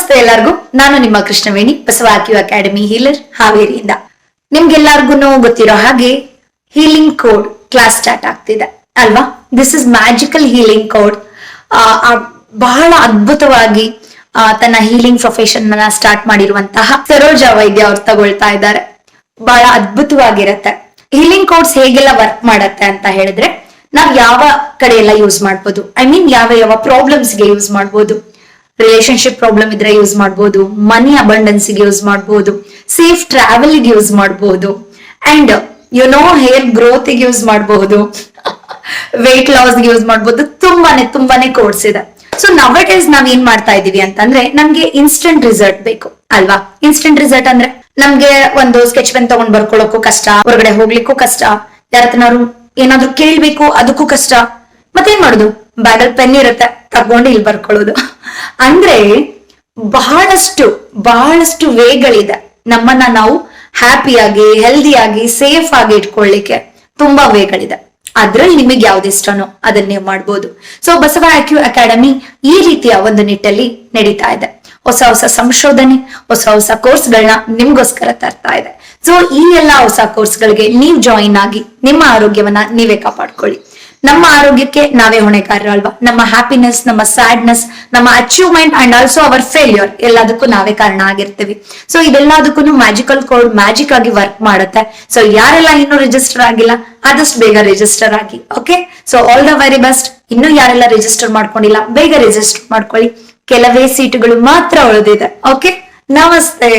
ನಮಸ್ತೆ ಎಲ್ಲರಿಗೂ. ನಾನು ನಿಮ್ಮ ಕೃಷ್ಣವೇಣಿ, ಬಸವ ಆಕ್ಯೂ ಅಕಾಡೆಮಿ ಹೀಲರ್ ಹಾವೇರಿಯಿಂದ. ನಿಮ್ಗೆಲ್ಲರಿಗೂ ಗೊತ್ತಿರೋ ಹಾಗೆ ಹೀಲಿಂಗ್ ಕೋಡ್ ಕ್ಲಾಸ್ ಸ್ಟಾರ್ಟ್ ಆಗ್ತಿದೆ ಅಲ್ವಾ? This is magical healing code. ಬಹಳ ಅದ್ಭುತವಾಗಿ ತನ್ನ ಹೀಲಿಂಗ್ ಪ್ರೊಫೆಷನ್ ಸ್ಟಾರ್ಟ್ ಮಾಡಿರುವಂತಹ ಸರೋಜಾ ವೈದ್ಯ ಅವ್ರು ತಗೊಳ್ತಾ ಇದ್ದಾರೆ. ಬಹಳ ಅದ್ಭುತವಾಗಿರತ್ತೆ. ಹೀಲಿಂಗ್ ಕೋಡ್ಸ್ ಹೇಗೆಲ್ಲ ವರ್ಕ್ ಮಾಡತ್ತೆ ಅಂತ ಹೇಳಿದ್ರೆ, ನಾವ್ ಯಾವ ಕಡೆ ಎಲ್ಲ ಯೂಸ್ ಮಾಡ್ಬೋದು, ಯಾವ ಯಾವ ಪ್ರಾಬ್ಲಮ್ಸ್ಗೆ ಯೂಸ್ ಮಾಡ್ಬೋದು. ರಿಲೇಶನ್ಶಿಪ್ ಪ್ರಾಬ್ಲಮ್ ಇದ್ರೆ ಯೂಸ್ ಮಾಡ್ಬೋದು, ಮನಿ ಅಬಂಡೆನ್ಸ್ ಗೆ ಯೂಸ್ ಮಾಡ್ಬೋದು, ಸೇಫ್ ಟ್ರಾವೆಲ್ ಗೆ ಯೂಸ್ ಮಾಡ್ಬೋದು, ಅಂಡ್ ಹೇರ್ ಗ್ರೋತ್ ಗೆ ಯೂಸ್ ಮಾಡಬಹುದು, ವೆಯ್ಟ್ ಲಾಸ್ ಗೆ ಯೂಸ್ ಮಾಡ್ಬೋದು. ತುಂಬಾನೇ ಕೋರ್ಸ್ ಇದೆ. ಸೊ ನವ್ ಡೇಸ್ ನಾವ್ ಏನ್ ಮಾಡ್ತಾ ಇದೀವಿ ಅಂತಂದ್ರೆ, ನಮ್ಗೆ ಇನ್ಸ್ಟೆಂಟ್ ರಿಸಲ್ಟ್ ಬೇಕು ಅಲ್ವಾ? ಇನ್ಸ್ಟೆಂಟ್ ರಿಸಲ್ಟ್ ಅಂದ್ರೆ ನಮ್ಗೆ ಒಂದು ಸ್ಕೆಚ್ ಪೆನ್ ತಗೊಂಡ್ ಬರ್ಕೊಳ್ಳೋಕ್ಕೂ ಕಷ್ಟ, ಹೊರಗಡೆ ಹೋಗ್ಲಿಕ್ಕೂ ಕಷ್ಟ, ಯಾರತ್ನಾರು ಏನಾದ್ರು ಕೇಳ್ಬೇಕು ಅದಕ್ಕೂ ಕಷ್ಟ. ಮತ್ತೇನ್ ಮಾಡುದು? ಬ್ಯಾಗಲ್ ಪೆನ್ ಇರುತ್ತೆ, ತಗೊಂಡು ಇಲ್ಲಿ ಬರ್ಕೊಳ್ಳೋದು. ಅಂದ್ರೆ ಬಹಳಷ್ಟು ವೇಗಳಿದೆ ನಮ್ಮನ್ನ ನಾವು ಹ್ಯಾಪಿಯಾಗಿ, ಹೆಲ್ದಿಯಾಗಿ, ಸೇಫ್ ಆಗಿ ಇಟ್ಕೊಳ್ಳಿಕ್ಕೆ ತುಂಬಾ ವೇಗಳಿದೆ. ಅದ್ರಲ್ಲಿ ನಿಮಗೆ ಯಾವ್ದು ಇಷ್ಟನೋ ಅದನ್ನ ನೀವು ಮಾಡ್ಬೋದು. ಸೊ ಬಸವ ಆಕ್ಯೂ ಅಕಾಡೆಮಿ ಈ ರೀತಿಯ ಒಂದು ನಿಟ್ಟಲ್ಲಿ ನಡೀತಾ ಇದೆ. ಹೊಸ ಸಂಶೋಧನೆ, ಹೊಸ ಕೋರ್ಸ್ಗಳನ್ನ ನಿಮ್ಗೋಸ್ಕರ ತರ್ತಾ ಇದೆ. ಸೊ ಈ ಎಲ್ಲಾ ಹೊಸ ಕೋರ್ಸ್ಗಳಿಗೆ ನೀವು ಜಾಯಿನ್ ಆಗಿ ನಿಮ್ಮ ಆರೋಗ್ಯವನ್ನ ನೀವೇ ಕಾಪಾಡ್ಕೊಳ್ಳಿ. ನಮ್ಮ ಆರೋಗ್ಯಕ್ಕೆ ನಾವೇ ಹೊಣೆಗಾರರು ಅಲ್ವಾ? ನಮ್ಮ ಹ್ಯಾಪಿನೆಸ್, ನಮ್ಮ ಸ್ಯಾಡ್ನೆಸ್, ನಮ್ಮ achievement and also our failure ಎಲ್ಲದಕ್ಕೂ ನಾವೇ ಕಾರಣ ಆಗಿರ್ತೀವಿ. ಸೊ ಇದೆಲ್ಲದಕ್ಕೂ ಮ್ಯಾಜಿಕಲ್ ಕೋಡ್ ಮ್ಯಾಜಿಕ್ ಆಗಿ ವರ್ಕ್ ಮಾಡುತ್ತೆ. ಸೊ ಯಾರೆಲ್ಲ ಇನ್ನೂ ರಿಜಿಸ್ಟರ್ ಆಗಿಲ್ಲ, ಆದಷ್ಟು ಬೇಗ ರಿಜಿಸ್ಟರ್ ಆಗಿ. Okay, so all the very best. ಇನ್ನು ಯಾರೆಲ್ಲ ರಿಜಿಸ್ಟರ್ ಮಾಡ್ಕೊಂಡಿಲ್ಲ, ಬೇಗ ರಿಜಿಸ್ಟರ್ ಮಾಡ್ಕೊಳ್ಳಿ. ಕೆಲವೇ ಸೀಟುಗಳು ಮಾತ್ರ ಉಳಿದಿದೆ. ಓಕೆ, ನಮಸ್ತೆ.